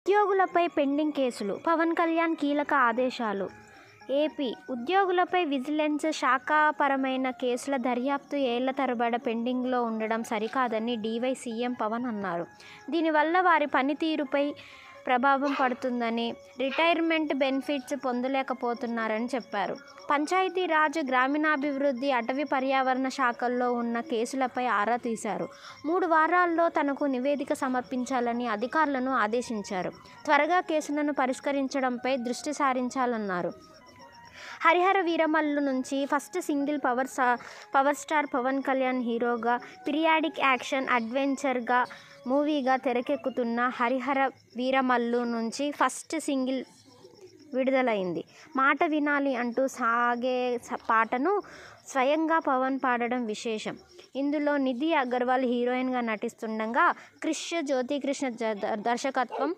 ఉద్యోగులపై pending కేసులు, పవన్ కళ్యాణ్ కీలక ఆదేశాలు. ఏపీ ఉద్యోగులపై విజిలెన్స్ శాఖాపరమైన కేసుల దర్యాప్తు ఏళ్ల తరబడి పెండింగ్లో ఉండడం సరికాదని డీవై సీఎం పవన్ అన్నారు. దీనివల్ల వారి పనితీరుపై ప్రభావం పడుతుందని, రిటైర్మెంట్ బెనిఫిట్స్ పొందలేకపోతున్నారని చెప్పారు. పంచాయతీరాజ్, గ్రామీణాభివృద్ధి, అటవీ పర్యావరణ శాఖల్లో ఉన్న కేసులపై ఆరా తీశారు. 3 వారాల్లో తనకు నివేదిక సమర్పించాలని అధికారులను ఆదేశించారు. త్వరగా కేసులను పరిష్కరించడంపై దృష్టి సారించాలన్నారు. హరిహర వీరమల్లు నుంచి first single power star Pavan Kalyan హీరోగా పీరియాడిక్ యాక్షన్ అడ్వెంచర్గా మూవీగా తెరకెక్కుతున్న హరిహర వీరమల్లు నుంచి ఫస్ట్ సింగిల్ విడుదలైంది. మాట వినాలి అంటూ సాగే పాటను స్వయంగా పవన్ పాడడం విశేషం. ఇందులో నిధి అగర్వాల్ హీరోయిన్గా నటిస్తుండగా క్రిష్ జ్యోతికృష్ణ దర్శకత్వం